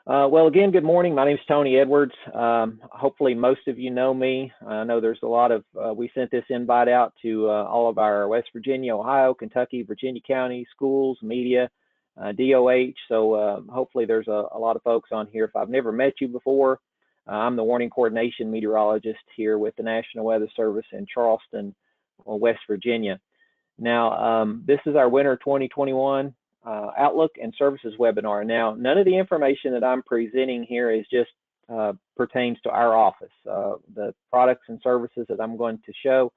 Well, again, good morning. My name is Tony Edwards. Hopefully most of you know me. I know there's a lot of, we sent this invite out to all of our West Virginia, Ohio, Kentucky, Virginia county schools, media, DOH. So hopefully there's a lot of folks on here. If I've never met you before, I'm the warning coordination meteorologist here with the National Weather Service in Charleston, West Virginia. Now, this is our winter 2021 Outlook and Services webinar. Now, none of the information that I'm presenting here is just pertains to our office. The products and services that I'm going to show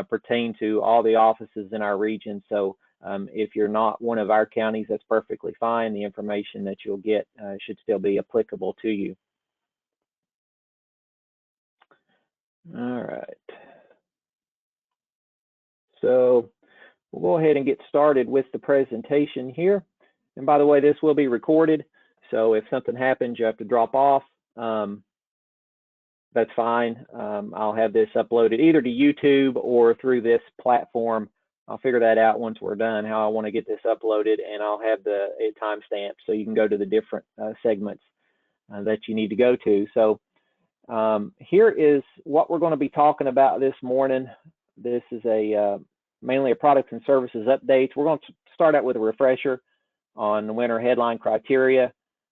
pertain to all the offices in our region. So if you're not one of our counties, that's perfectly fine. The information that you'll get should still be applicable to you. All right. So we'll go ahead and get started with the presentation here. And by the way, this will be recorded. So if something happens, you have to drop off. That's fine. I'll have this uploaded either to YouTube or through this platform. I'll figure that out once we're done, how I want to get this uploaded, and I'll have the timestamp so you can go to the different segments that you need to go to. So here is what we're going to be talking about this morning. This is mainly a products and services updates. We're going to start out with a refresher on the winter headline criteria,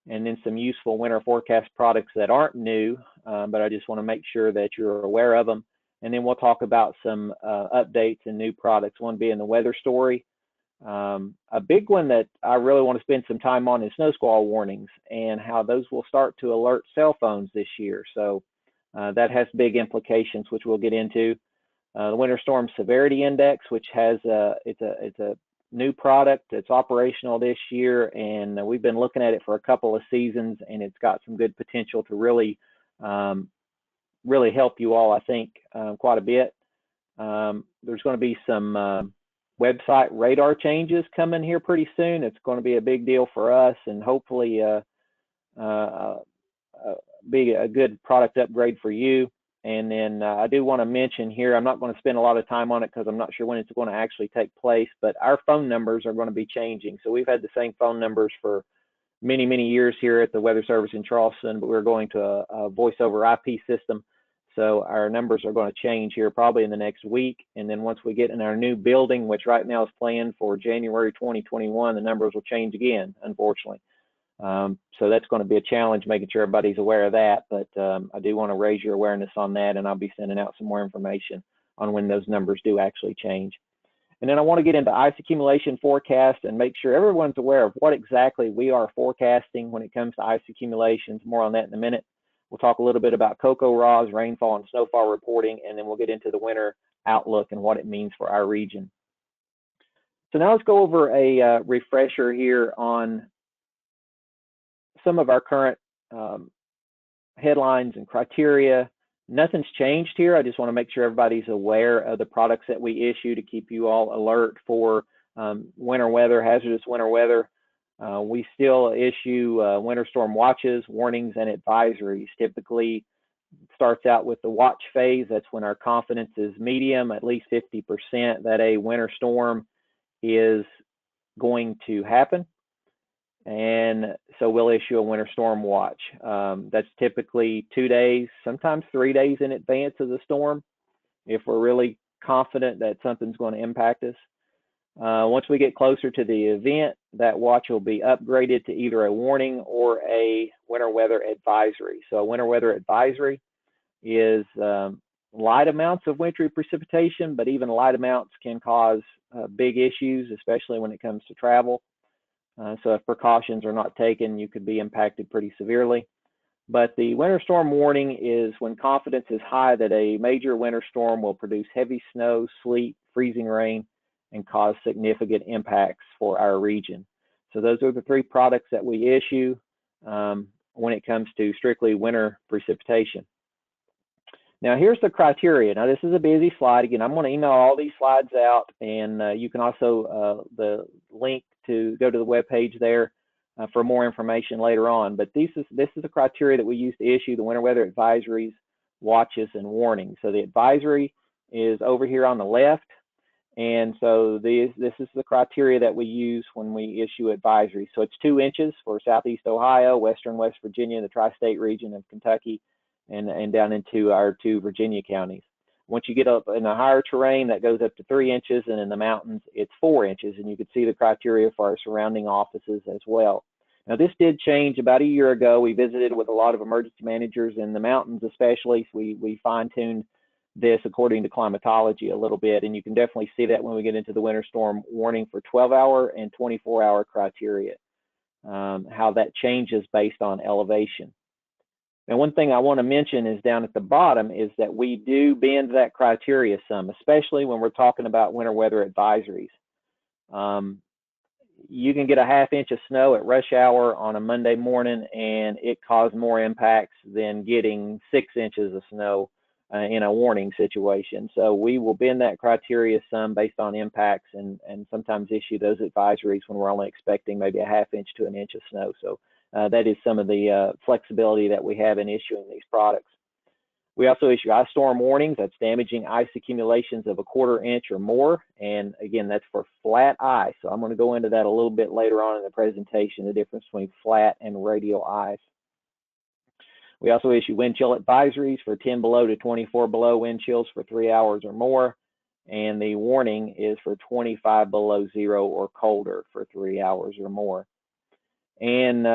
and then some useful winter forecast products that aren't new, but I just want to make sure that you're aware of them. And then we'll talk about some updates and new products, one being the weather story. A big one that I really want to spend some time on is snow squall warnings and how those will start to alert cell phones this year. So that has big implications, which we'll get into. The Winter Storm Severity Index, which has it's a new product. It's operational this year, and we've been looking at it for a couple of seasons, and it's got some good potential to really help you all, I think, quite a bit. There's going to be some website radar changes coming here pretty soon. It's going to be a big deal for us, and hopefully be a good product upgrade for you. And then I do want to mention here, I'm not going to spend a lot of time on it because I'm not sure when it's going to actually take place, but our phone numbers are going to be changing. So we've had the same phone numbers for many, many years here at the Weather Service in Charleston, but we're going to a voice over IP system. So our numbers are going to change here probably in the next week. And then once we get in our new building, which right now is planned for January 2021, the numbers will change again, unfortunately. So that's going to be a challenge, making sure everybody's aware of that. But I do want to raise your awareness on that, and I'll be sending out some more information on when those numbers do actually change. And then I want to get into ice accumulation forecast and make sure everyone's aware of what exactly we are forecasting when it comes to ice accumulations. More on that in a minute. We'll talk a little bit about CoCoRaHS, rainfall and snowfall reporting, and then we'll get into the winter outlook and what it means for our region. So now let's go over a refresher here on some of our current headlines and criteria. Nothing's changed here. I just want to make sure everybody's aware of the products that we issue to keep you all alert for winter weather, hazardous winter weather. We still issue winter storm watches, warnings, and advisories. Typically starts out with the watch phase. That's when our confidence is medium, at least 50% that a winter storm is going to happen. And so we'll issue a winter storm watch. That's typically 2 days, sometimes 3 days in advance of the storm, if we're really confident that something's going to impact us. Once we get closer to the event, that watch will be upgraded to either a warning or a winter weather advisory. So a winter weather advisory is light amounts of wintry precipitation, but even light amounts can cause big issues, especially when it comes to travel. So if precautions are not taken, you could be impacted pretty severely. But the winter storm warning is when confidence is high that a major winter storm will produce heavy snow, sleet, freezing rain, and cause significant impacts for our region. So those are the three products that we issue when it comes to strictly winter precipitation. Now here's the criteria. Now this is a busy slide. Again, I'm going to email all these slides out, and you can also the link to go to the web page there for more information later on. But this is the criteria that we use to issue the winter weather advisories, watches, and warnings. So the advisory is over here on the left, And so this is the criteria that we use when we issue advisories. So it's 2 inches for Southeast Ohio, Western West Virginia, the tri-state region of Kentucky, and down into our 2 Virginia counties. Once you get up in the higher terrain, that goes up to 3 inches, and in the mountains, it's 4 inches. And you can see the criteria for our surrounding offices as well. Now, this did change about a year ago. We visited with a lot of emergency managers in the mountains, especially. So we fine-tuned this according to climatology a little bit, and you can definitely see that when we get into the winter storm warning for 12-hour and 24-hour criteria, how that changes based on elevation. Now, one thing I want to mention is down at the bottom is that we do bend that criteria some, especially when we're talking about winter weather advisories. You can get a ½ inch of snow at rush hour on a Monday morning, and it caused more impacts than getting 6 inches of snow in a warning situation. So we will bend that criteria some based on impacts, and sometimes issue those advisories when we're only expecting maybe a ½ inch to an inch of snow. So that is some of the flexibility that we have in issuing these products. We also issue ice storm warnings. That's damaging ice accumulations of a ½ inch or more. And again, that's for flat ice. So I'm going to go into that a little bit later on in the presentation, the difference between flat and radial ice. We also issue wind chill advisories for 10 below to 24 below wind chills for 3 hours or more. And the warning is for 25 below zero or colder for 3 hours or more. And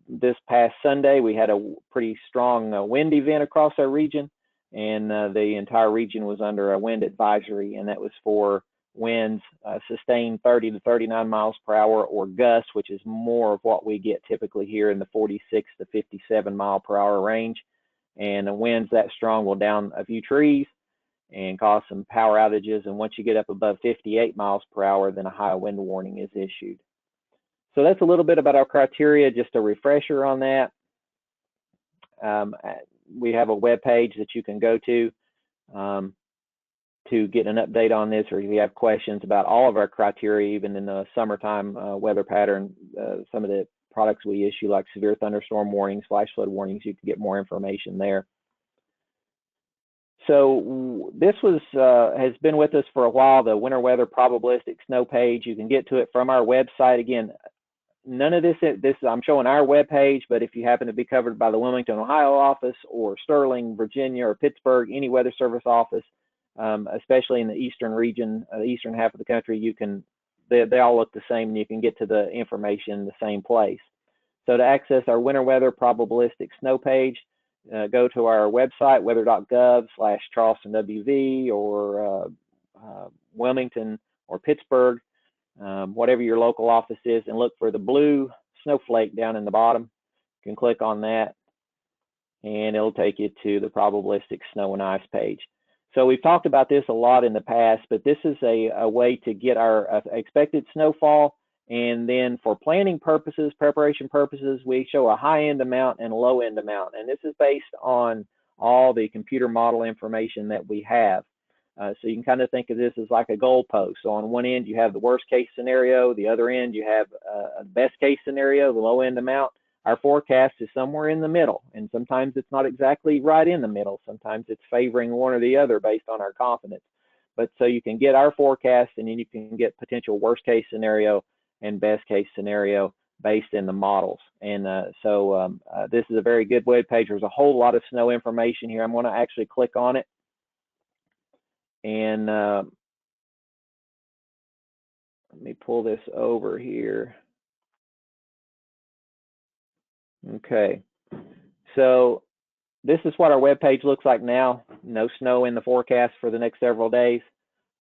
this past Sunday, we had a pretty strong wind event across our region, and the entire region was under a wind advisory, and that was for winds sustained 30 to 39 miles per hour, or gusts, which is more of what we get typically here in the 46 to 57 mile per hour range. And the winds that strong will down a few trees and cause some power outages. And once you get up above 58 miles per hour, then a high wind warning is issued. So that's a little bit about our criteria, just a refresher on that. We have a web page that you can go to get an update on this, or if you have questions about all of our criteria, even in the summertime weather pattern, some of the products we issue like severe thunderstorm warnings, flash flood warnings, you can get more information there. So this has been with us for a while, the winter weather probabilistic snow page. You can get to it from our website. Again, none of this I'm showing our web page, but if you happen to be covered by the Wilmington, Ohio office, or Sterling, Virginia, or Pittsburgh, any weather service office, especially in the eastern region, the eastern half of the country, they all look the same, and you can get to the information in the same place. So to access our winter weather probabilistic snow page, go to our website, weather.gov/CharlestonWV, or Wilmington or Pittsburgh, whatever your local office is, and look for the blue snowflake down in the bottom. You can click on that, and it'll take you to the probabilistic snow and ice page. So we've talked about this a lot in the past, but this is a way to get our expected snowfall, and then for planning purposes, preparation purposes, we show a high-end amount and a low-end amount, and this is based on all the computer model information that we have. So you can kind of think of this as like a goalpost. So on one end, you have the worst case scenario. The other end, you have a best case scenario, the low end amount. Our forecast is somewhere in the middle, and sometimes it's not exactly right in the middle. Sometimes it's favoring one or the other based on our confidence. But so you can get our forecast, and then you can get potential worst case scenario and best case scenario based in the models. And this is a very good web page. There's a whole lot of snow information here. I'm going to actually click on it. And let me pull this over here. Okay, so this is what our web page looks like now. No snow in the forecast for the next several days.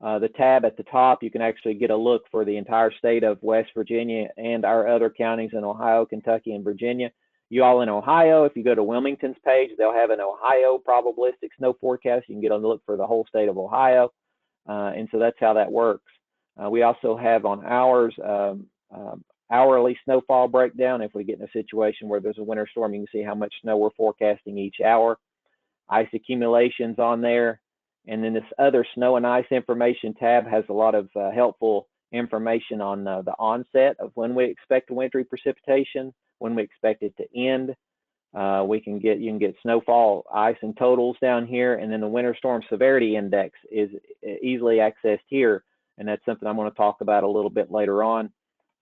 The tab at the top, you can actually get a look for the entire state of West Virginia and our other counties in Ohio, Kentucky, and Virginia. You all in Ohio, if you go to Wilmington's page, they'll have an Ohio probabilistic snow forecast. You can get a look for the whole state of Ohio. And so that's how that works. We also have on ours hourly snowfall breakdown. If we get in a situation where there's a winter storm, you can see how much snow we're forecasting each hour. Ice accumulations on there. And then this other snow and ice information tab has a lot of helpful information on the onset of when we expect wintry precipitation, when we expect it to end. You can get snowfall, ice, and totals down here, and then the winter storm severity index is easily accessed here. and that's something I'm going to talk about a little bit later on.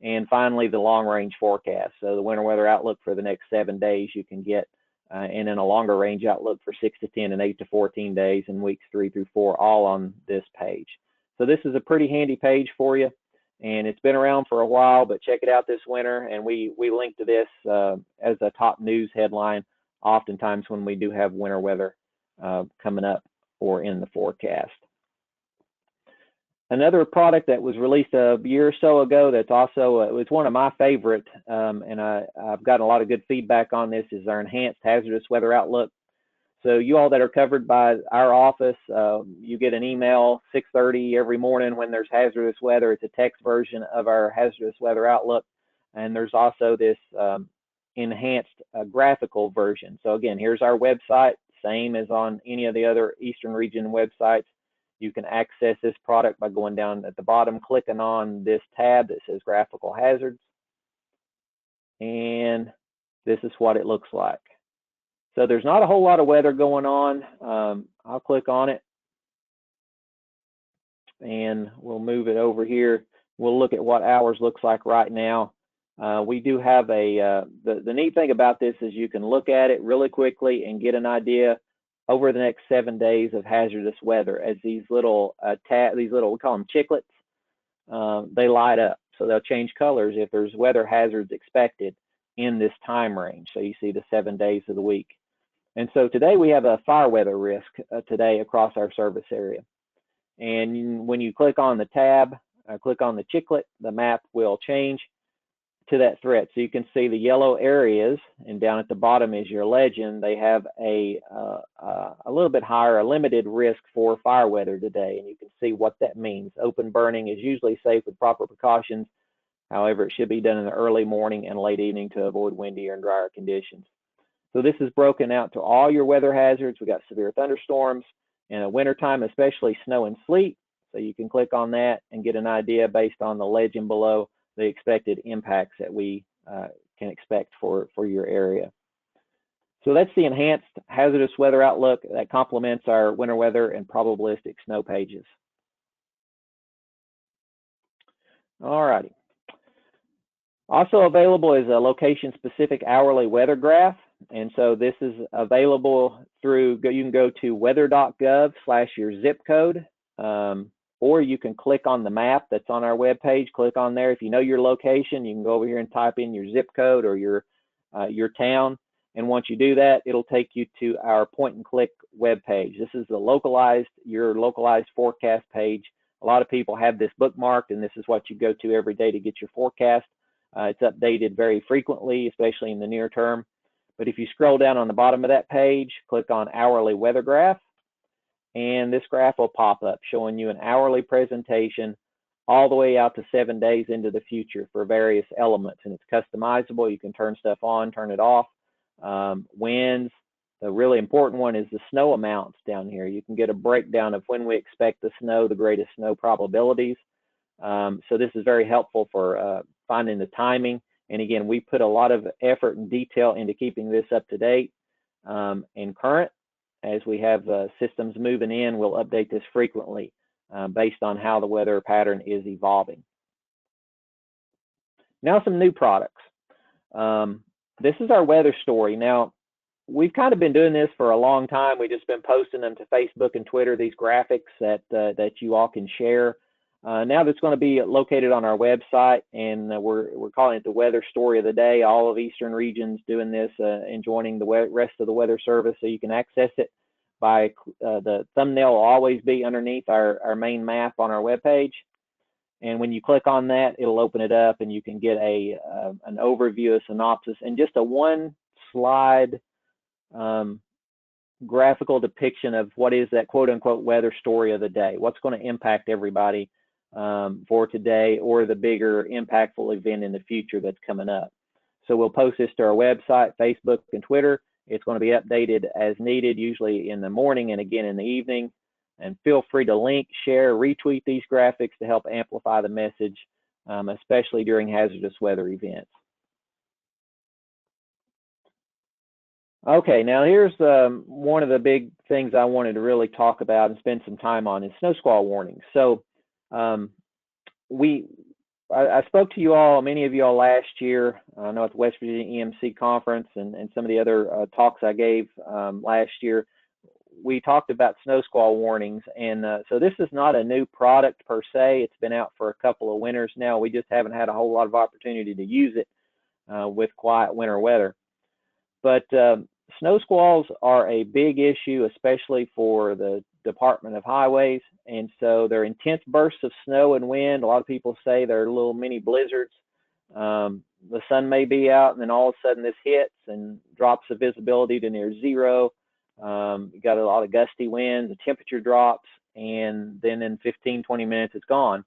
And finally, the long-range forecast. So the winter weather outlook for the next 7 days you can get, and then a longer range outlook for 6 to 10 and 8 to 14 days and weeks 3 through 4, all on this page. So this is a pretty handy page for you, and it's been around for a while, but check it out this winter. And we link to this as a top news headline oftentimes when we do have winter weather coming up or in the forecast. Another product that was released a year or so ago that's also, it was one of my favorite, and I've gotten a lot of good feedback on this, is our Enhanced Hazardous Weather Outlook. So you all that are covered by our office, you get an email 6:30 every morning when there's hazardous weather. It's a text version of our Hazardous Weather Outlook. And there's also this enhanced graphical version. So again, here's our website, same as on any of the other Eastern Region websites. You can access this product by going down at the bottom, clicking on this tab that says Graphical Hazards. And this is what it looks like. So there's not a whole lot of weather going on. I'll click on it, and we'll move it over here. We'll look at what ours looks like right now. We do have the neat thing about this is you can look at it really quickly and get an idea over the next 7 days of hazardous weather as these little we call them chiclets, they light up. So they'll change colors if there's weather hazards expected in this time range. So you see the 7 days of the week. And so today we have a fire weather risk today across our service area. And when you click on the tab, click on the chiclet, the map will change to that threat. So you can see the yellow areas, and down at the bottom is your legend. They have a little bit higher, a limited risk for fire weather today, and you can see what that means. Open burning is usually safe with proper precautions. However, it should be done in the early morning and late evening to avoid windier and drier conditions. So this is broken out to all your weather hazards. We got severe thunderstorms in the wintertime, especially snow and sleet. So you can click on that and get an idea based on the legend below the expected impacts that we can expect for your area. So that's the Enhanced Hazardous Weather Outlook that complements our winter weather and probabilistic snow pages. All righty. Also available is a location-specific hourly weather graph. And so this is available through, you can go to weather.gov/your zip code, or you can click on the map that's on our webpage, click on there. If you know your location, you can go over here and type in your zip code or your town. And once you do that, it'll take you to our point and click webpage. This is your localized forecast page. A lot of people have this bookmarked, and this is what you go to every day to get your forecast. It's updated very frequently, especially in the near term. But if you scroll down on the bottom of that page, click on hourly weather graph, and this graph will pop up showing you an hourly presentation all the way out to 7 days into the future for various elements. And it's customizable. You can turn stuff on, turn it off. Winds. The really important one is the snow amounts down here. You can get a breakdown of when we expect the snow, the greatest snow probabilities. So this is very helpful for finding the timing. And again, we put a lot of effort and detail into keeping this up to date and current. As we have systems moving in, we'll update this frequently based on how the weather pattern is evolving. Now some new products. This is our weather story. Now, we've kind of been doing this for a long time. We've just been posting them to Facebook and Twitter, these graphics that you all can share. Now that's going to be located on our website, and we're calling it the Weather Story of the Day. All of Eastern Regions doing this and joining the rest of the Weather Service, so you can access it by the thumbnail will always be underneath our main map on our webpage. And when you click on that, it'll open it up, and you can get an overview, a synopsis, and just a one-slide graphical depiction of what is that quote-unquote weather story of the day. What's going to impact everybody for today, or the bigger impactful event in the future that's coming up. So we'll post this to our website, Facebook, and Twitter. It's going to be updated as needed, usually in the morning and again in the evening. And feel free to link, share, retweet these graphics to help amplify the message, especially during hazardous weather events. Okay, now here's one of the big things I wanted to really talk about and spend some time on is snow squall warnings. So I spoke to you all, many of you all last year. I know at the West Virginia EMC conference and some of the other talks I gave last year. We talked about snow squall warnings, and so this is not a new product per se. It's been out for a couple of winters now. We just haven't had a whole lot of opportunity to use it with quiet winter weather. But snow squalls are a big issue, especially for the Department of Highways, and so they're intense bursts of snow and wind. A lot of people say they're little mini blizzards. The sun may be out, and then all of a sudden this hits and drops the visibility to near zero. You got a lot of gusty winds, the temperature drops, and then in 15-20 minutes it's gone.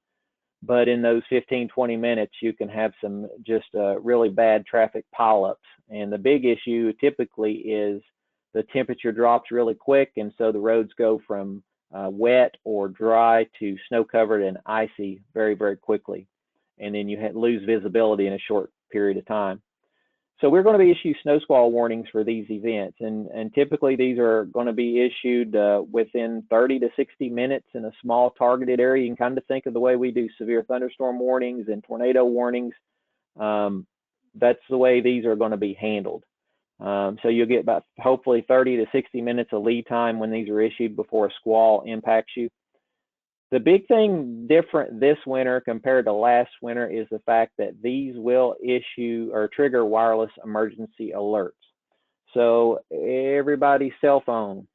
But in those 15-20 minutes, you can have some just really bad traffic pileups. And the big issue typically is the temperature drops really quick, and so the roads go from wet or dry to snow-covered and icy very, very quickly. And then you lose visibility in a short period of time. So we're going to be issuing snow squall warnings for these events, and typically these are going to be issued within 30 to 60 minutes in a small targeted area. You can kind of think of the way we do severe thunderstorm warnings and tornado warnings. That's the way these are going to be handled. So you'll get about hopefully 30 to 60 minutes of lead time when these are issued before a squall impacts you. The big thing different this winter compared to last winter is the fact that these will issue or trigger wireless emergency alerts. So everybody's cell phone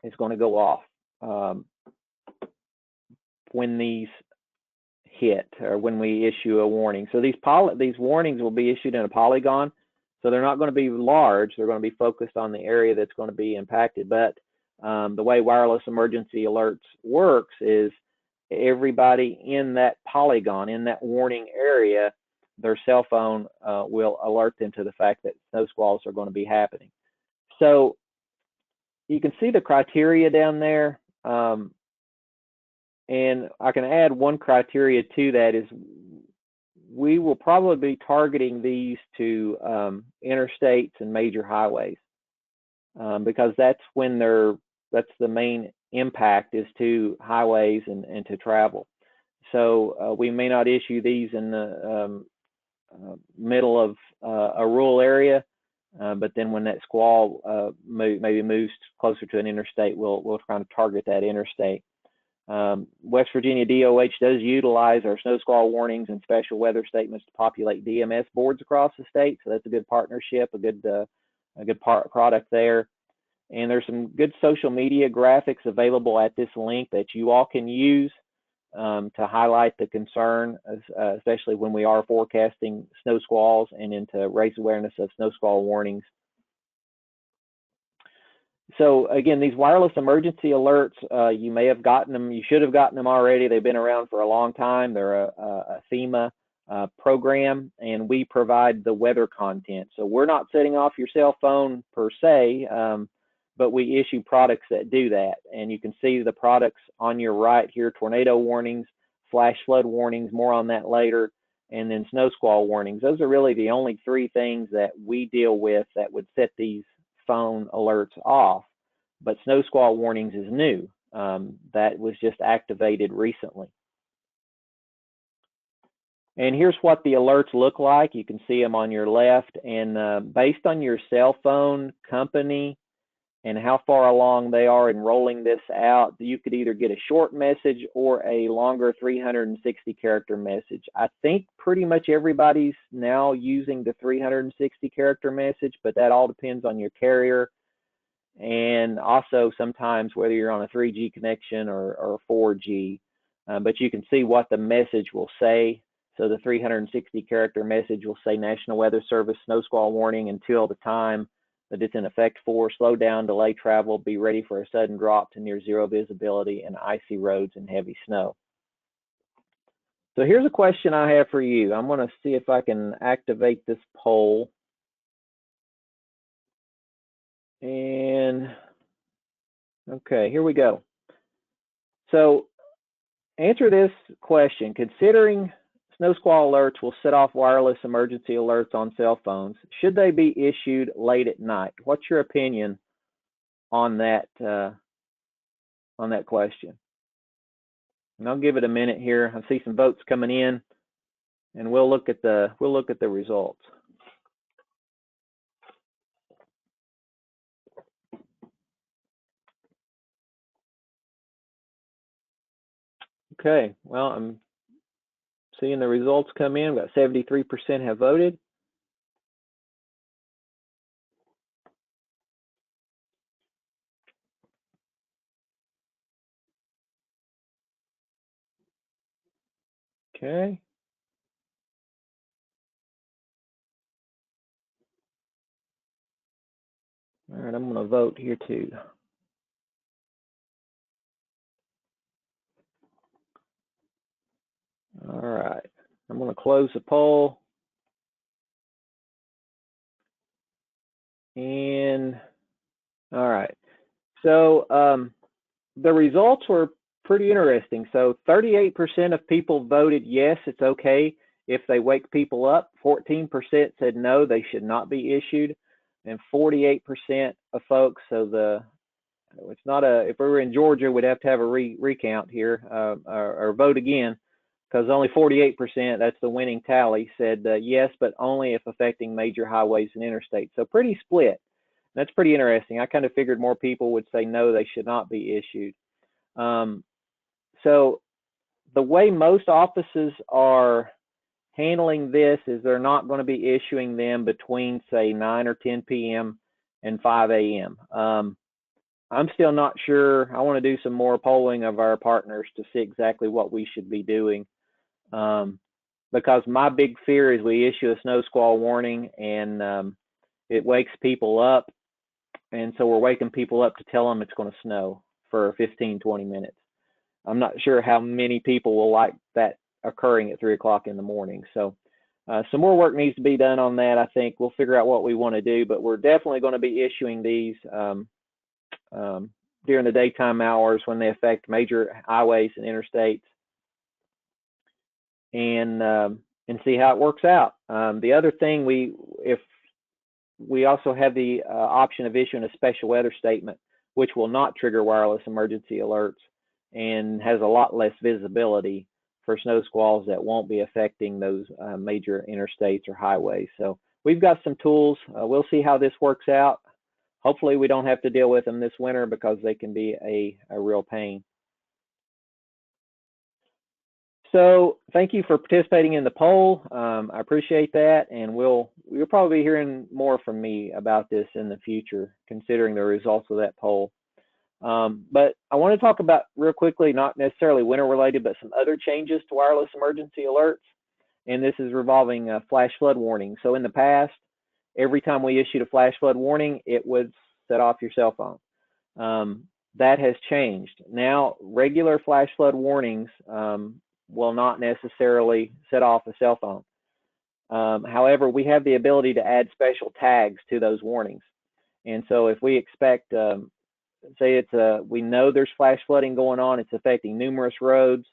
is going to go off when these hit or when we issue a warning. So these warnings will be issued in a polygon. So they're not going to be large. They're going to be focused on the area that's going to be impacted. But the way wireless emergency alerts works is everybody in that polygon, in that warning area, their cell phone will alert them to the fact that snow squalls are going to be happening. So you can see the criteria down there. And I can add one criteria to that is we will probably be targeting these to interstates and major highways because that's when that's the main impact is to highways and to travel. So we may not issue these in the middle of a rural area, but then when that squall maybe moves closer to an interstate, we'll try to target that interstate. West Virginia DOH does utilize our snow squall warnings and special weather statements to populate DMS boards across the state, so that's a good partnership, a good product there. And there's some good social media graphics available at this link that you all can use to highlight the concern, especially when we are forecasting snow squalls, and then to raise awareness of snow squall warnings. So again, these wireless emergency alerts, you may have gotten them, you should have gotten them already. They've been around for a long time. They're a FEMA program, and we provide the weather content. So we're not setting off your cell phone per se, but we issue products that do that. And you can see the products on your right here: tornado warnings, flash flood warnings, more on that later, and then snow squall warnings. Those are really the only three things that we deal with that would set these phone alerts off. But snow squall warnings is new. That was just activated recently. And here's what the alerts look like. You can see them on your left, and based on your cell phone company and how far along they are in rolling this out, you could either get a short message or a longer 360 character message. I think pretty much everybody's now using the 360 character message, but that all depends on your carrier, and also sometimes whether you're on a 3G connection or 4G. But you can see what the message will say. So the 360 character message will say National Weather Service snow squall warning until the time that it's in effect for, slow down, delay travel, be ready for a sudden drop to near zero visibility and icy roads and heavy snow. So here's a question I have for you. I'm going to see if I can activate this poll. And okay, here we go. So answer this question: considering snow squall alerts will set off wireless emergency alerts on cell phones, should they be issued late at night? What's your opinion on that question? And I'll give it a minute here. I see some votes coming in, and we'll look at the results. Okay, well, I'm seeing the results come in. We've got 73% have voted. Okay. All right, I'm going to vote here too. All right, I'm going to close the poll. And all right, so the results were pretty interesting. So 38% of people voted yes, it's okay if they wake people up. 14% said no, they should not be issued. And 48% of folks, so it's not a, if we were in Georgia, we'd have to have a recount here or vote again, because only 48%, that's the winning tally, said yes, but only if affecting major highways and interstates. So pretty split. That's pretty interesting. I kind of figured more people would say no, they should not be issued. So the way most offices are handling this is they're not going to be issuing them between, say, 9 or 10 p.m. and 5 a.m. I'm still not sure. I want to do some more polling of our partners to see exactly what we should be doing. Because my big fear is we issue a snow squall warning and it wakes people up. And so we're waking people up to tell them it's going to snow for 15, 20 minutes. I'm not sure how many people will like that occurring at 3 o'clock in the morning. So some more work needs to be done on that. I think we'll figure out what we want to do, but we're definitely going to be issuing these during the daytime hours when they affect major highways and interstates, and see how it works out. The other thing, if we also have the option of issuing a special weather statement, which will not trigger wireless emergency alerts and has a lot less visibility for snow squalls that won't be affecting those major interstates or highways. So we've got some tools. We'll see how this works out. Hopefully we don't have to deal with them this winter because they can be a real pain. So thank you for participating in the poll. I appreciate that, and we'll probably be hearing more from me about this in the future, considering the results of that poll. But I want to talk about real quickly, not necessarily winter related, but some other changes to wireless emergency alerts. And this is revolving flash flood warning. So in the past, every time we issued a flash flood warning, it would set off your cell phone. That has changed. Now, regular flash flood warnings will not necessarily set off a cell phone. However, we have the ability to add special tags to those warnings. And so if we expect, say we know there's flash flooding going on, it's affecting numerous roads,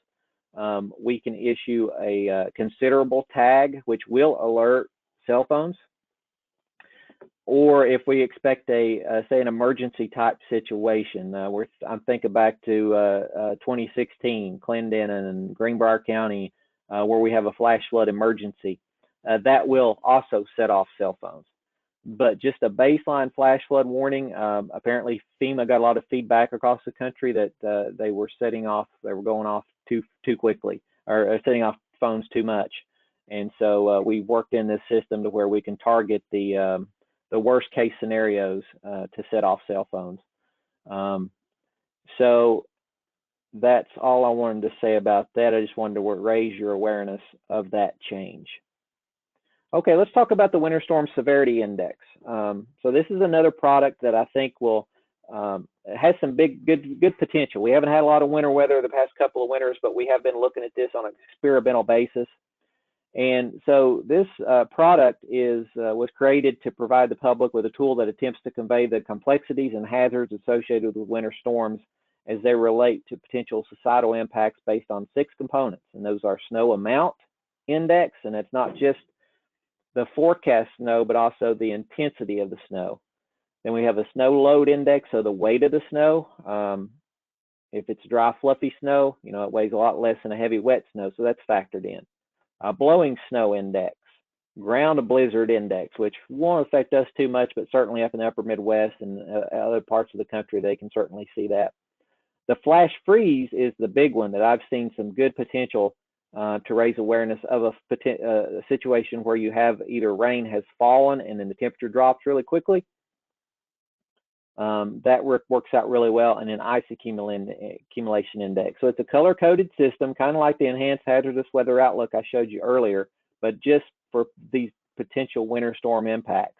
we can issue a considerable tag, which will alert cell phones. Or if we expect say an emergency type situation, I'm thinking back to 2016, Clendon and Greenbrier County, where we have a flash flood emergency, that will also set off cell phones. But just a baseline flash flood warning, apparently FEMA got a lot of feedback across the country that they were going off too quickly, or setting off phones too much. And so we worked in this system to where we can target the worst case scenarios to set off cell phones. So that's all I wanted to say about that. I just wanted to raise your awareness of that change. Okay, let's talk about the Winter Storm Severity Index. So this is another product that I think has some good potential. We haven't had a lot of winter weather the past couple of winters, but we have been looking at this on an experimental basis. And so this product was created to provide the public with a tool that attempts to convey the complexities and hazards associated with winter storms as they relate to potential societal impacts based on 6 components. And those are snow amount index, and it's not just the forecast snow, but also the intensity of the snow. Then we have a snow load index, so the weight of the snow. If it's dry, fluffy snow, you know, it weighs a lot less than a heavy, wet snow, so that's factored in. Blowing snow index, ground blizzard index, which won't affect us too much, but certainly up in the upper Midwest and other parts of the country, they can certainly see that. The flash freeze is the big one that I've seen some good potential to raise awareness of a situation where you have either rain has fallen and then the temperature drops really quickly. That works out really well, and then ice accumulation index. So it's a color-coded system, kind of like the enhanced hazardous weather outlook I showed you earlier, but just for these potential winter storm impacts.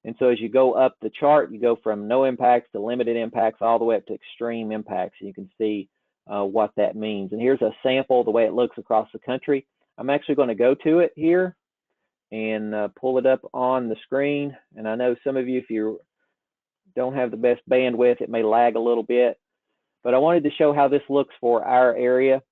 And so as you go up the chart, you go from no impacts to limited impacts all the way up to extreme impacts. You can see what that means. And here's a sample of the way it looks across the country. I'm actually going to go to it here and pull it up on the screen. And I know some of you, if you don't have the best bandwidth, it may lag a little bit. But I wanted to show how this looks for our area.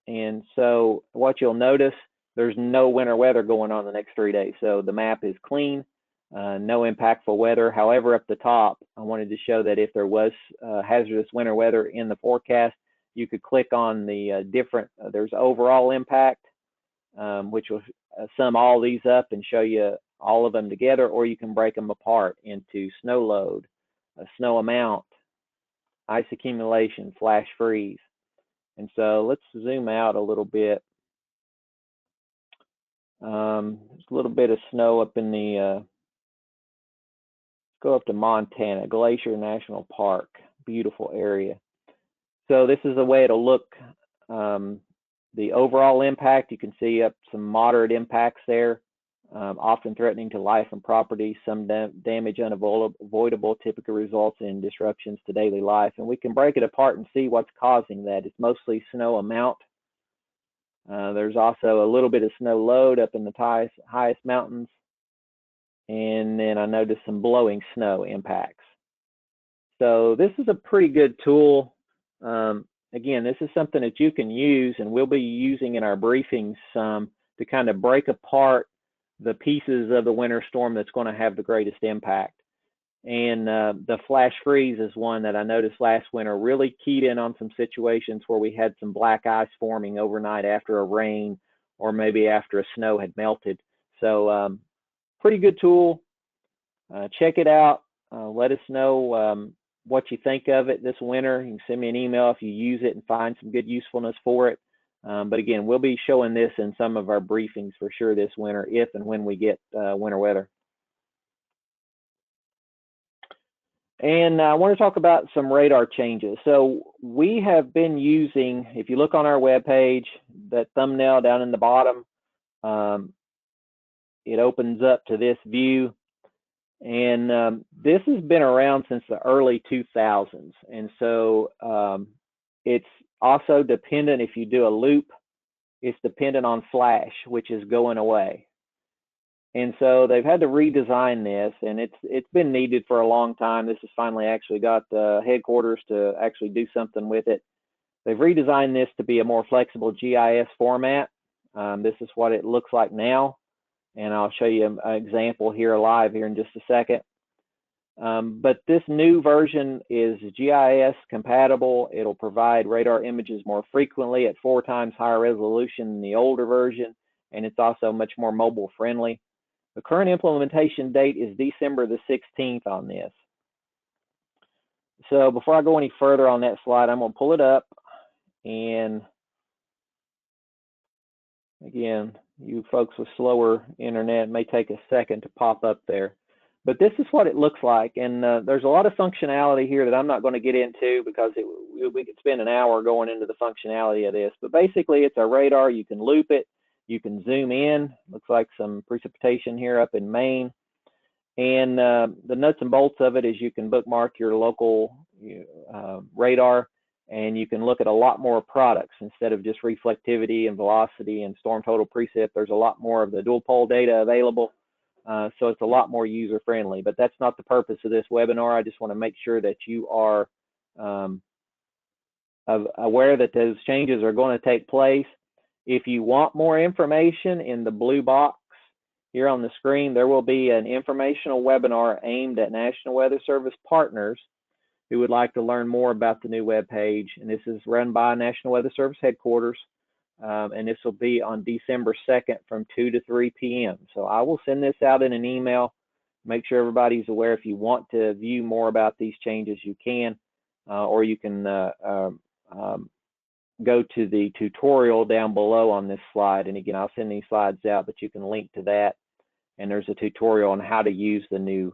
And so what you'll notice, there's no winter weather going on the next 3 days. So the map is clean. No impactful weather. However, up the top, I wanted to show that if there was hazardous winter weather in the forecast, you could click on the there's overall impact, which will sum all these up and show you all of them together, or you can break them apart into snow load, snow amount, ice accumulation, flash freeze. And so let's zoom out a little bit. There's a little bit of snow up in the go up to Montana, Glacier National Park, beautiful area. So this is the way it'll look. The overall impact, you can see up some moderate impacts there, often threatening to life and property, some damage unavoidable, typically results in disruptions to daily life. And we can break it apart and see what's causing that. It's mostly snow amount. There's also a little bit of snow load up in the highest mountains. And then I noticed some blowing snow impacts. So this is a pretty good tool. Again, this is something that you can use, and we'll be using in our briefings to kind of break apart the pieces of the winter storm that's going to have the greatest impact. And the flash freeze is one that I noticed last winter really keyed in on some situations where we had some black ice forming overnight after a rain or maybe after a snow had melted. So pretty good tool. Check it out. Let us know what you think of it this winter. You can send me an email if you use it and find some good usefulness for it. But again, we'll be showing this in some of our briefings for sure this winter, if and when we get winter weather. And I want to talk about some radar changes. So we have been using, if you look on our webpage, that thumbnail down in the bottom, it opens up to this view. And this has been around since the early 2000s. And so it's also dependent, if you do a loop, it's dependent on flash, which is going away. And so they've had to redesign this, and it's been needed for a long time. This has finally actually got the headquarters to actually do something with it. They've redesigned this to be a more flexible GIS format. This is what it looks like now. And I'll show you an example here live here in just a second. But this new version is GIS compatible. It'll provide radar images more frequently at 4 times higher resolution than the older version, and it's also much more mobile friendly. The current implementation date is December the 16th on this. So before I go any further on that slide, I'm going to pull it up. And again, you folks with slower internet, it may take a second to pop up there. But this is what it looks like. And there's a lot of functionality here that I'm not going to get into because we could spend an hour going into the functionality of this. But basically, it's a radar. You can loop it. You can zoom in. Looks like some precipitation here up in Maine. And the nuts and bolts of it is you can bookmark your local radar, and you can look at a lot more products instead of just reflectivity and velocity and storm total precip. There's a lot more of the dual pole data available. So it's a lot more user friendly, but that's not the purpose of this webinar. I just want to make sure that you are aware that those changes are going to take place. If you want more information, in the blue box here on the screen, there will be an informational webinar aimed at National Weather Service partners who would like to learn more about the new web page. And this is run by National Weather Service headquarters. And this will be on December 2nd from 2 to 3 p.m. So I will send this out in an email. Make sure everybody's aware. If you want to view more about these changes, you can, or you can go to the tutorial down below on this slide. And again, I'll send these slides out, but you can link to that. And there's a tutorial on how to use the new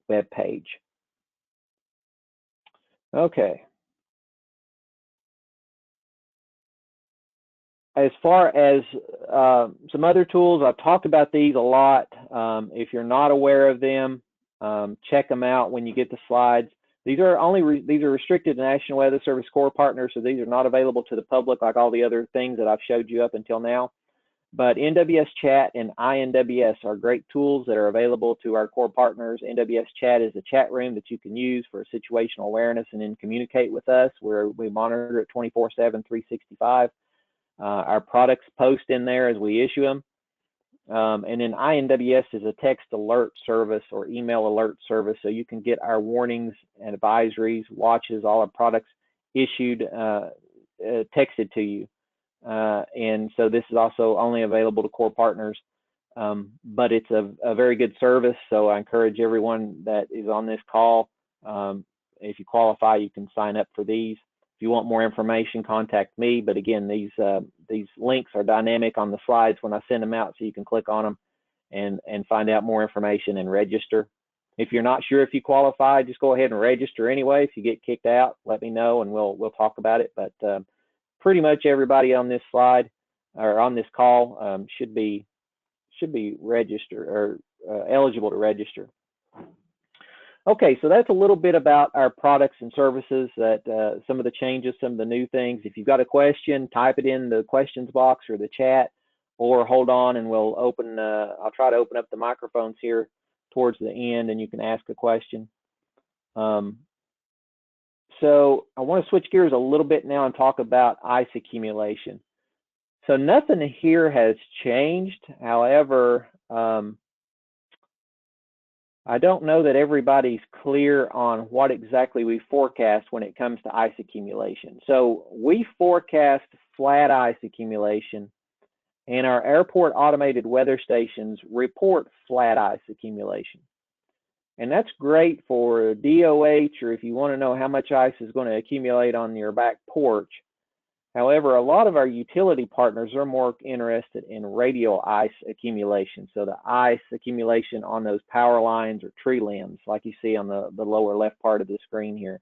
web page. Okay. As far as some other tools, I've talked about these a lot. If you're not aware of them, check them out when you get the slides. These are restricted to National Weather Service core partners, so these are not available to the public like all the other things that I've showed you up until now. But NWS Chat and INWS are great tools that are available to our core partners. NWS Chat is a chat room that you can use for situational awareness and then communicate with us, where we monitor it 24/7, 365. Our products post in there as we issue them. And then INWS is a text alert service or email alert service, so you can get our warnings and advisories, watches, all our products issued, texted to you. And so this is also only available to core partners, but it's a very good service. So I encourage everyone that is on this call, if you qualify, you can sign up for these. If you want more information, contact me. But again, these links are dynamic on the slides when I send them out, so you can click on them and find out more information and register. If you're not sure if you qualify, just go ahead and register anyway. If you get kicked out, let me know and we'll talk about it. But pretty much everybody on this slide or on this call should be registered or eligible to register. Okay, so that's a little bit about our products and services, that some of the changes, some of the new things. If you've got a question, type it in the questions box or the chat, or hold on and we'll open, I'll try to open up the microphones here towards the end and you can ask a question. So I want to switch gears a little bit now and talk about ice accumulation. So nothing here has changed. However, I don't know that everybody's clear on what exactly we forecast when it comes to ice accumulation. So we forecast flat ice accumulation, and our airport automated weather stations report flat ice accumulation. And that's great for DOH, or if you want to know how much ice is going to accumulate on your back porch. However, a lot of our utility partners are more interested in radial ice accumulation. So the ice accumulation on those power lines or tree limbs, like you see on the lower left part of the screen here.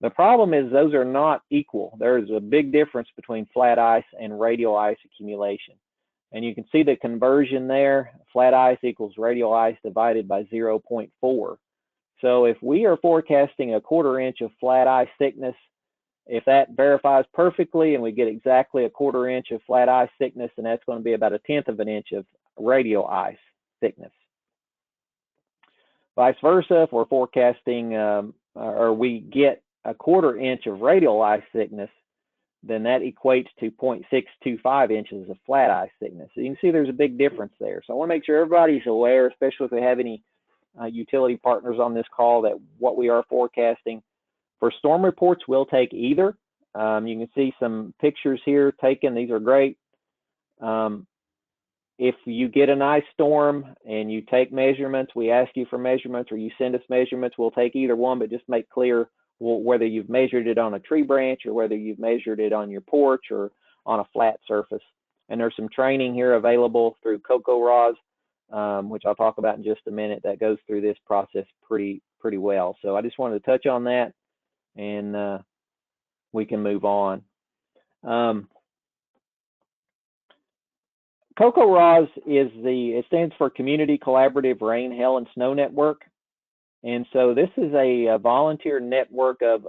The problem is those are not equal. There's a big difference between flat ice and radial ice accumulation. And you can see the conversion there. Flat ice equals radial ice divided by 0.4. So if we are forecasting a 1/4 inch of flat ice thickness, if that verifies perfectly and we get exactly a 1/4 inch of flat ice thickness, then that's going to be about 1/10 of an inch of radial ice thickness. Vice versa, if we're forecasting or we get a 1/4 inch of radial ice thickness, then that equates to 0.625 inches of flat ice thickness. So you can see there's a big difference there. So I want to make sure everybody's aware, especially if we have any utility partners on this call, that what we are forecasting. For storm reports, we'll take either. You can see some pictures here taken. These are great. If you get an ice storm and you take measurements, we ask you for measurements, or you send us measurements, we'll take either one, but just make clear whether you've measured it on a tree branch or whether you've measured it on your porch or on a flat surface. And there's some training here available through CoCoRaHS, which I'll talk about in just a minute, that goes through this process pretty well. So I just wanted to touch on that, and we can move on. CoCoRaHS it stands for Community Collaborative Rain, Hail, and Snow Network. And so this is a volunteer network of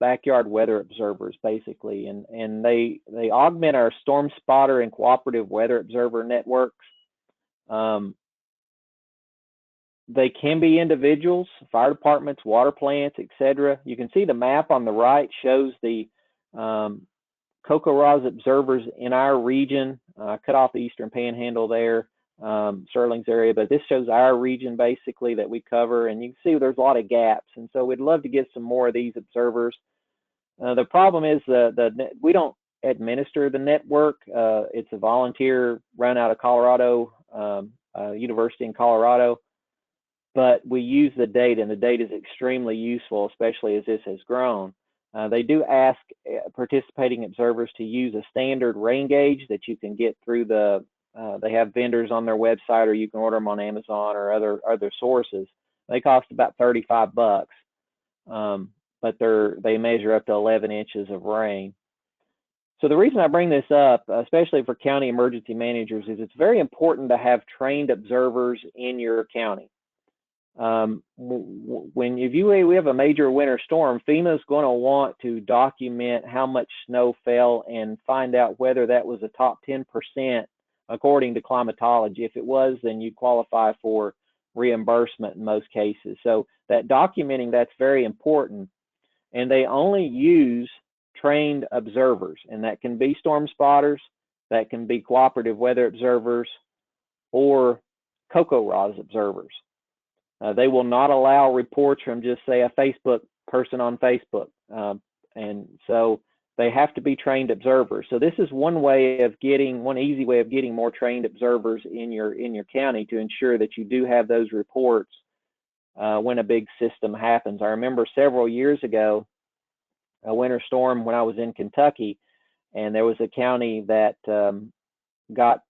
backyard weather observers, basically. And they augment our storm spotter and cooperative weather observer networks. They can be individuals, fire departments, water plants, etc. You can see the map on the right shows the CoCoRaHS observers in our region. Cut off the Eastern Panhandle there. Sterling's area, but this shows our region basically that we cover, and you can see there's a lot of gaps, and so we'd love to get some more of these observers. The problem is we don't administer the network. It's a volunteer run out of Colorado, university in Colorado, but we use the data, and the data is extremely useful, especially as this has grown. They do ask participating observers to use a standard rain gauge that you can get through the, they have vendors on their website, or you can order them on Amazon or other sources. They cost about $35, but they measure up to 11 inches of rain. So the reason I bring this up, especially for county emergency managers, is it's very important to have trained observers in your county. We have a major winter storm, FEMA is going to want to document how much snow fell and find out whether that was a top 10% according to climatology. If it was, then you qualify for reimbursement in most cases. So that documenting, that's very important. And they only use trained observers, and that can be storm spotters, that can be cooperative weather observers, or CoCoRaHS observers. They will not allow reports from just, say, a Facebook person on Facebook. And so they have to be trained observers. So this is one easy way of getting more trained observers in your county to ensure that you do have those reports when a big system happens. I remember several years ago, a winter storm when I was in Kentucky, and there was a county that got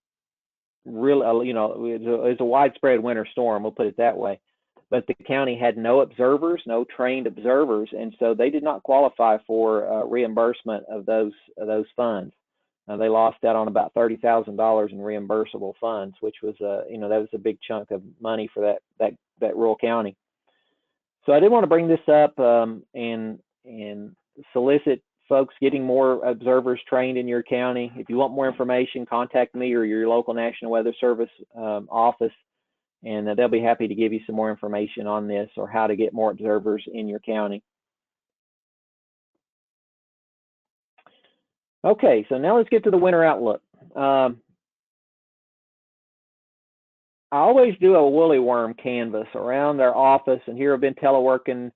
really, it was a widespread winter storm, we'll put it that way. But the county had no observers, no trained observers, and so they did not qualify for reimbursement of those funds. They lost out on about $30,000 in reimbursable funds, which was that was a big chunk of money for that rural county. So I did want to bring this up and solicit folks getting more observers trained in your county. If you want more information, contact me or your local National Weather Service office, and they'll be happy to give you some more information on this or how to get more observers in your county. Okay, so now let's get to the winter outlook. I always do a woolly worm canvas around their office, and here I've been teleworking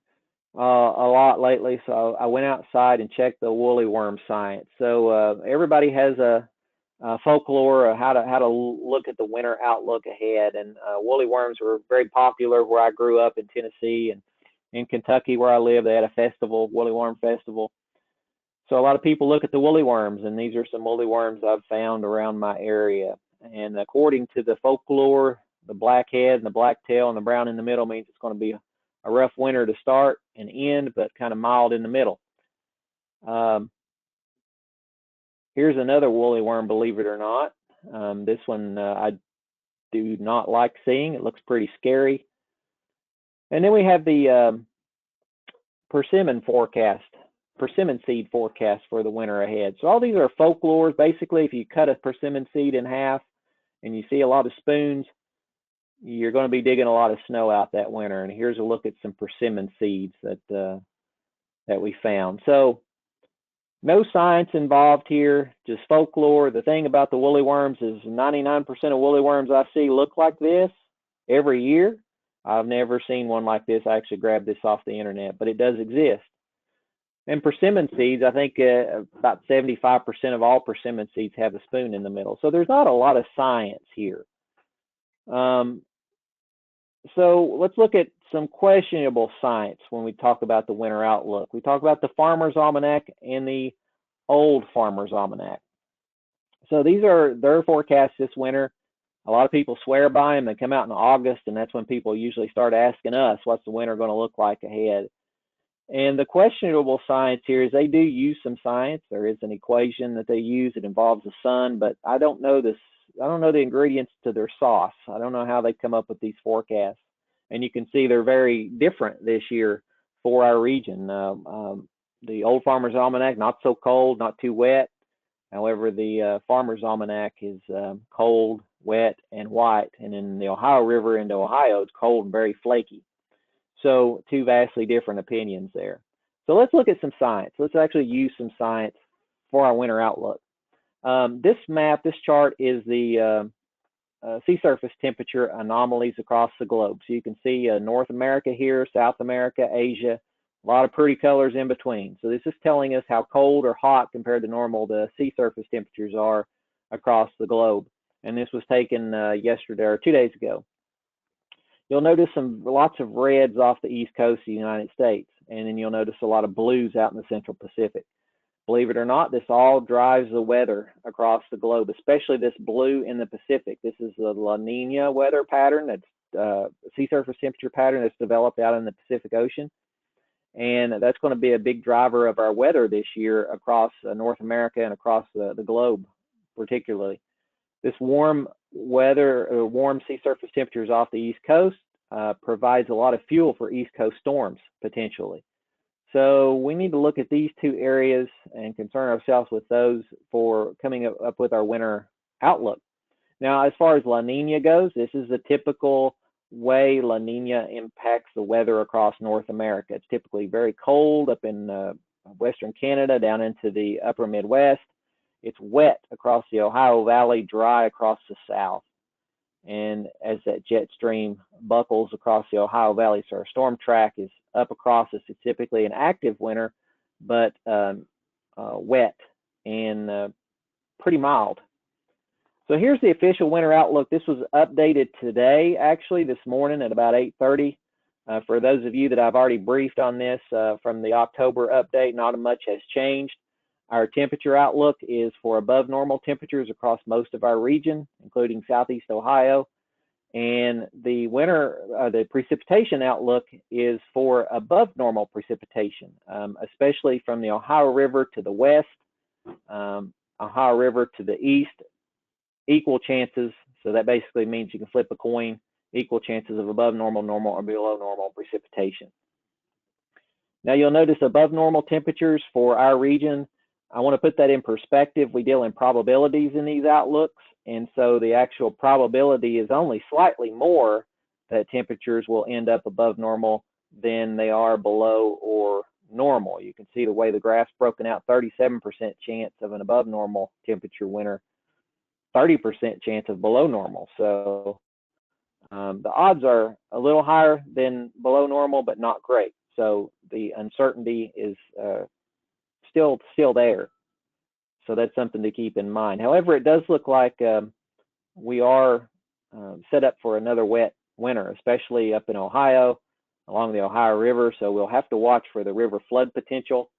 a lot lately, so I went outside and checked the woolly worm science. So everybody has a folklore of how to look at the winter outlook ahead, and woolly worms were very popular where I grew up in Tennessee, and in Kentucky where I live, they had a festival, woolly worm festival. So a lot of people look at the woolly worms, and these are some woolly worms I've found around my area. And according to the folklore, the black head and the black tail and the brown in the middle means it's going to be a rough winter to start and end, but kind of mild in the middle. Here's another woolly worm, believe it or not. This one I do not like seeing. It looks pretty scary. And then we have the persimmon seed forecast for the winter ahead. So all these are folklores. Basically, if you cut a persimmon seed in half and you see a lot of spoons, you're going to be digging a lot of snow out that winter. And here's a look at some persimmon seeds that we found. So no science involved here, just folklore. The thing about the woolly worms is 99% of woolly worms I see look like this every year. I've never seen one like this. I actually grabbed this off the internet, but it does exist. And persimmon seeds, I think about 75% of all persimmon seeds have a spoon in the middle. So there's not a lot of science here. So let's look at some questionable science when we talk about the winter outlook. We talk about the Farmer's Almanac and the Old Farmer's Almanac. So these are their forecasts this winter. A lot of people swear by them. They come out in August, and that's when people usually start asking us, what's the winter going to look like ahead? And the questionable science here is they do use some science. There is an equation that they use. It involves the sun, but I don't know the ingredients to their sauce. I don't know how they come up with these forecasts. And you can see they're very different this year for our region. The Old Farmer's Almanac, not so cold, not too wet. However, the Farmer's Almanac is cold, wet, and white. And in the Ohio River into Ohio, it's cold and very flaky. So two vastly different opinions there. So let's look at some science. Let's actually use some science for our winter outlook. This chart is the sea surface temperature anomalies across the globe. So you can see North America here, South America, Asia, a lot of pretty colors in between. So this is telling us how cold or hot compared to normal the sea surface temperatures are across the globe. And this was taken yesterday or 2 days ago. You'll notice lots of reds off the east coast of the United States, and then you'll notice a lot of blues out in the central Pacific. Believe it or not, this all drives the weather across the globe, especially this blue in the Pacific. This is the La Nina weather pattern, that's sea surface temperature pattern that's developed out in the Pacific Ocean. And that's going to be a big driver of our weather this year across North America and across the globe, particularly. This warm weather, warm sea surface temperatures off the East Coast provides a lot of fuel for East Coast storms, potentially. So we need to look at these two areas and concern ourselves with those for coming up with our winter outlook. Now, as far as La Nina goes, this is a typical way La Nina impacts the weather across North America. It's typically very cold up in Western Canada, down into the upper Midwest. It's wet across the Ohio Valley, dry across the south. And as that jet stream buckles across the Ohio Valley, so our storm track is up across us. It's typically an active winter, but wet and pretty mild. So here's the official winter outlook. This was updated today, actually, this morning at about 8:30. For those of you that I've already briefed on this from the October update, not much has changed. Our temperature outlook is for above normal temperatures across most of our region, including southeast Ohio. And the the precipitation outlook is for above normal precipitation, especially from the Ohio River to the west, Ohio River to the east, equal chances. So that basically means you can flip a coin, equal chances of above normal, normal, or below normal precipitation. Now you'll notice above normal temperatures for our region. I want to put that in perspective. We deal in probabilities in these outlooks, and so the actual probability is only slightly more that temperatures will end up above normal than they are below or normal. You can see the way the graph's broken out, 37% chance of an above normal temperature winter, 30% chance of below normal. So the odds are a little higher than below normal, but not great. So the uncertainty is still there. So that's something to keep in mind. However, it does look like we are set up for another wet winter, especially up in Ohio, along the Ohio River. So we'll have to watch for the river flood potential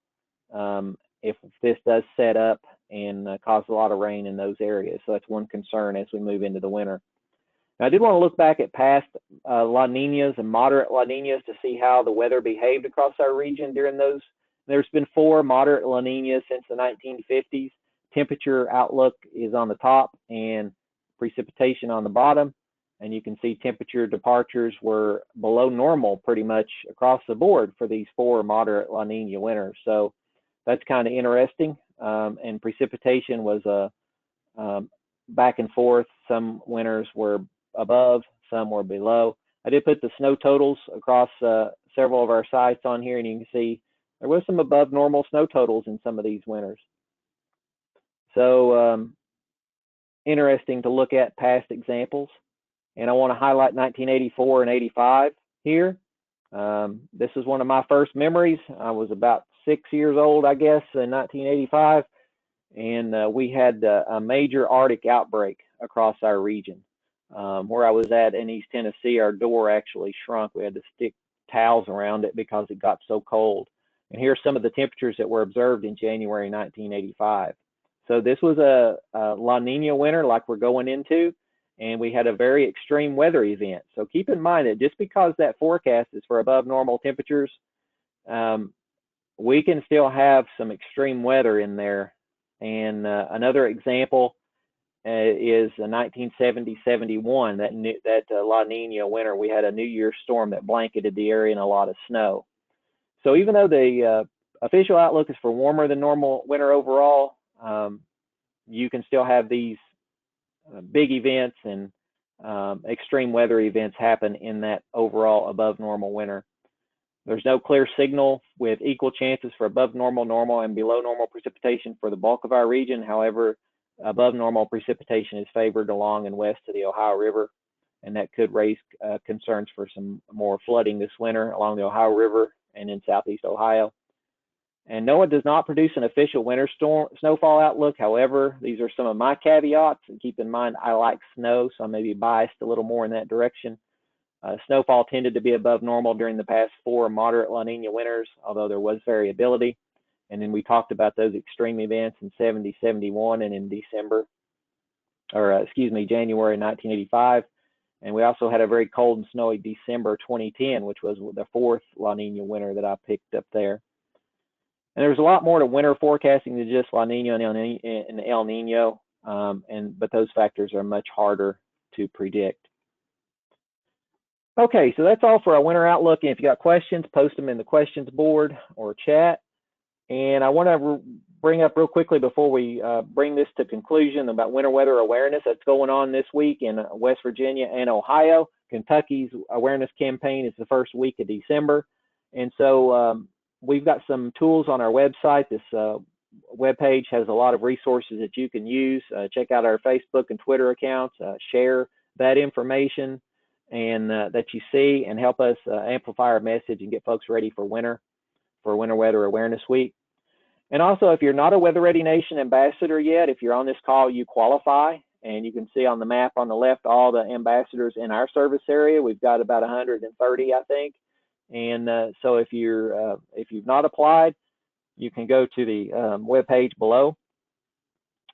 if this does set up and cause a lot of rain in those areas. So that's one concern as we move into the winter. Now, I did want to look back at past La Ninas and moderate La Ninas to see how the weather behaved across our region during those. There's been 4 moderate La Ninas since the 1950s. Temperature outlook is on the top and precipitation on the bottom. And you can see temperature departures were below normal pretty much across the board for these 4 moderate La Nina winters. So that's kind of interesting. And precipitation was back and forth. Some winters were above, some were below. I did put the snow totals across several of our sites on here, and you can see there was some above normal snow totals in some of these winters. So interesting to look at past examples. And I want to highlight 1984 and 85 here. This is one of my first memories. I was about 6 years old, I guess, in 1985. And we had a major Arctic outbreak across our region. Where I was at in East Tennessee, our door actually shrunk. We had to stick towels around it because it got so cold. And here's some of the temperatures that were observed in January 1985. So this was a La Nina winter like we're going into, and we had a very extreme weather event. So keep in mind that just because that forecast is for above normal temperatures, we can still have some extreme weather in there. And another example is 1970-71, that La Nina winter. We had a New Year's storm that blanketed the area and a lot of snow. So even though the official outlook is for warmer than normal winter overall, you can still have these big events and extreme weather events happen in that overall above normal winter. There's no clear signal with equal chances for above normal, normal, and below normal precipitation for the bulk of our region. However, above normal precipitation is favored along and west of the Ohio River, and that could raise concerns for some more flooding this winter along the Ohio River and in southeast Ohio. And NOAA does not produce an official winter snowfall outlook. However, these are some of my caveats, and keep in mind I like snow, so I may be biased a little more in that direction. Snowfall tended to be above normal during the past 4 moderate La Nina winters, although there was variability. And then we talked about those extreme events in 70, 71, and in January 1985. And we also had a very cold and snowy December 2010, which was the 4th La Nina winter that I picked up there. And there's a lot more to winter forecasting than just La Nina and El Nino, but those factors are much harder to predict. Okay, so that's all for our winter outlook. And if you got questions, post them in the questions board or chat. And I want to bring up real quickly before we bring this to conclusion about winter weather awareness that's going on this week in West Virginia and Ohio. Kentucky's awareness campaign is the first week of December. And so we've got some tools on our website. This webpage has a lot of resources that you can use. Check out our Facebook and Twitter accounts, share that information and that you see, and help us amplify our message and get folks ready for Winter Weather Awareness Week. And also, if you're not a Weather Ready Nation ambassador yet, if you're on this call, you qualify. And you can see on the map on the left all the ambassadors in our service area. We've got about 130, I think. And so if you've not applied, you can go to the webpage below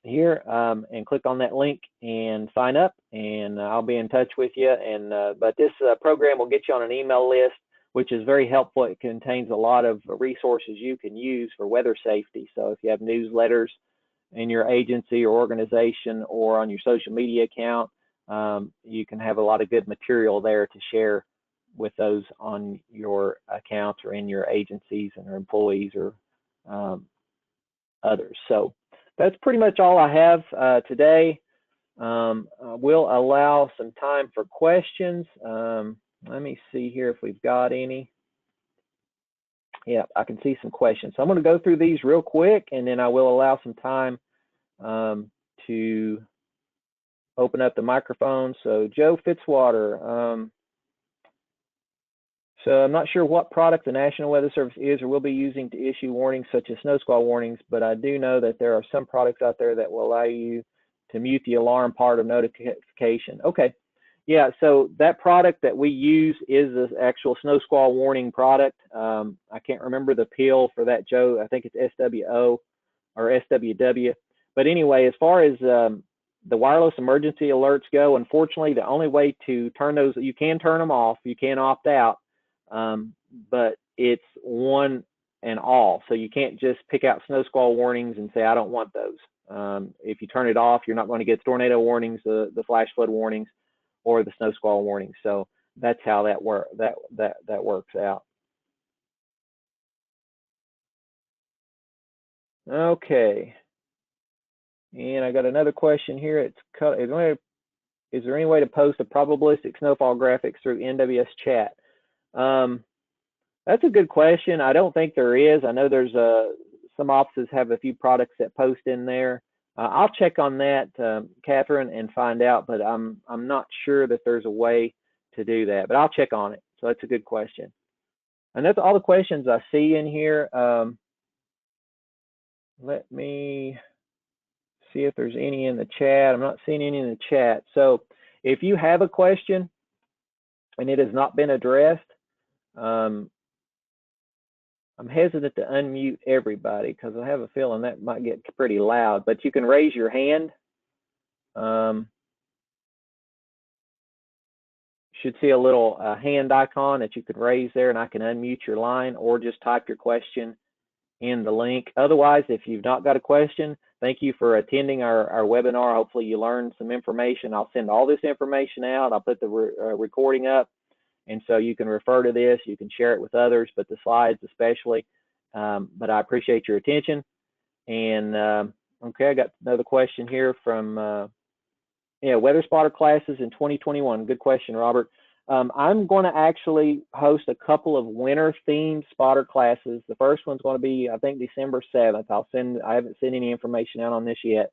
here and click on that link and sign up, and I'll be in touch with you. And but this program will get you on an email list, which is very helpful. It contains a lot of resources you can use for weather safety. So if you have newsletters in your agency or organization or on your social media account, you can have a lot of good material there to share with those on your accounts or in your agencies and your employees or others. So that's pretty much all I have today. We'll allow some time for questions. Let me see here if we've got any. Yeah, I can see some questions. So I'm going to go through these real quick, and then I will allow some time to open up the microphone. So Joe Fitzwater. So I'm not sure what product the National Weather Service is or will be using to issue warnings such as snow squall warnings, but I do know that there are some products out there that will allow you to mute the alarm part of notification. Okay, yeah, so that product that we use is the actual snow squall warning product. I can't remember the pill for that, Joe. I think it's SWO or SWW. But anyway, as far as the wireless emergency alerts go, unfortunately, the only way to turn those, you can turn them off, you can opt out. But it's one and all. So you can't just pick out snow squall warnings and say, I don't want those. If you turn it off, you're not going to get tornado warnings, the flash flood warnings, or the snow squall warnings. So that's how that works out. Okay. And I got another question here. Is there any way to post a probabilistic snowfall graphics through NWS chat? That's a good question. I don't think there is. I know there's some offices have a few products that post in there. I'll check on that, Catherine, and find out, but I'm not sure that there's a way to do that, but I'll check on it. So that's a good question. And that's all the questions I see in here. Let me see if there's any in the chat. I'm not seeing any in the chat. So if you have a question and it has not been addressed, I'm hesitant to unmute everybody because I have a feeling that might get pretty loud, but you can raise your hand. Should see a little hand icon that you could raise there, and I can unmute your line, or just type your question in the link. Otherwise, if you've not got a question, thank you for attending our webinar. Hopefully you learned some information. I'll send all this information out. I'll put the recording up. And so you can refer to this, you can share it with others, but the slides especially. But I appreciate your attention. And okay, I got another question here from weather spotter classes in 2021. Good question, Robert. I'm going to actually host a couple of winter themed spotter classes. The first one's going to be, I think, December 7th. I haven't sent any information out on this yet.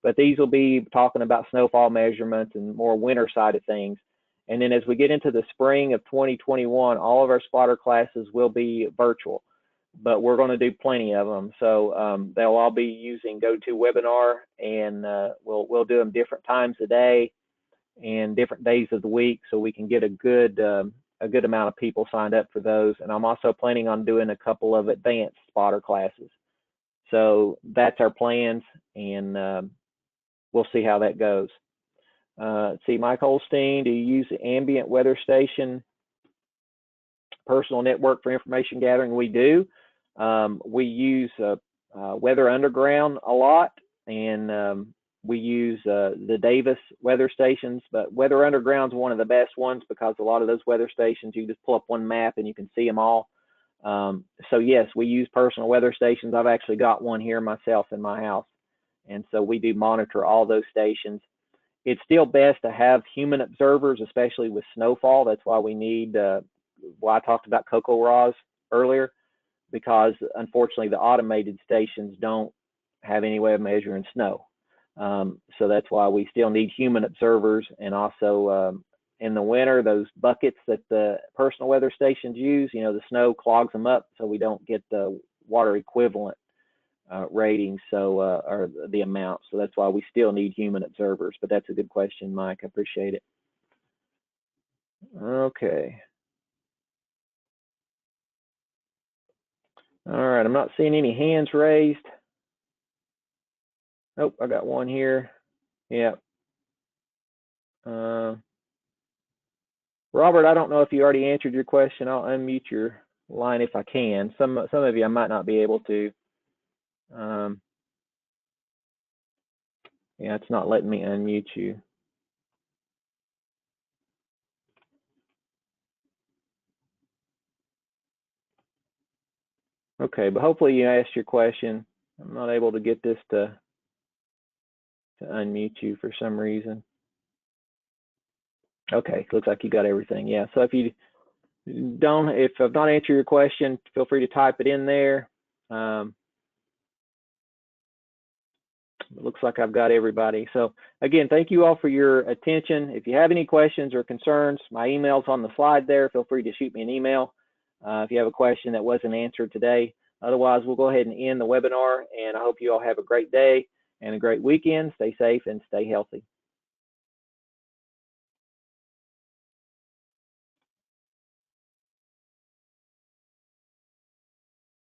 but these will be talking about snowfall measurements and more winter side of things. And then as we get into the spring of 2021, all of our spotter classes will be virtual, but we're going to do plenty of them. So they'll all be using GoToWebinar, and we'll do them different times a day and different days of the week, so we can get a good amount of people signed up for those. And I'm also planning on doing a couple of advanced spotter classes. So that's our plans, and we'll see how that goes. Let's see, Mike Holstein, do you use the ambient weather station personal network for information gathering? We do. We use Weather Underground a lot, and we use the Davis weather stations, but Weather Underground is one of the best ones because a lot of those weather stations, you just pull up one map and you can see them all. So yes, we use personal weather stations. I've actually got one here myself in my house, and so we do monitor all those stations. It's still best to have human observers, especially with snowfall. That's why we need, I talked about CoCoRaHS earlier, because unfortunately the automated stations don't have any way of measuring snow. So that's why we still need human observers. And also in the winter, those buckets that the personal weather stations use, you know, the snow clogs them up, so we don't get the water equivalent ratings, so or the amount. So that's why we still need human observers. But that's a good question, Mike. I appreciate it. Okay. All right, I'm not seeing any hands raised. Nope, I got one here. Yeah. Robert, I don't know if you already answered your question. I'll unmute your line if I can. Some of you I might not be able to. Yeah, it's not letting me unmute you. Okay, but hopefully you asked your question. I'm not able to get this to unmute you for some reason. Okay, looks like you got everything. Yeah, so if I've not answered your question, feel free to type it in there. It looks like I've got everybody. So again, thank you all for your attention. If you have any questions or concerns, my email's on the slide there. Feel free to shoot me an email if you have a question that wasn't answered today. Otherwise, we'll go ahead and end the webinar, and I hope you all have a great day and a great weekend. Stay safe and stay healthy.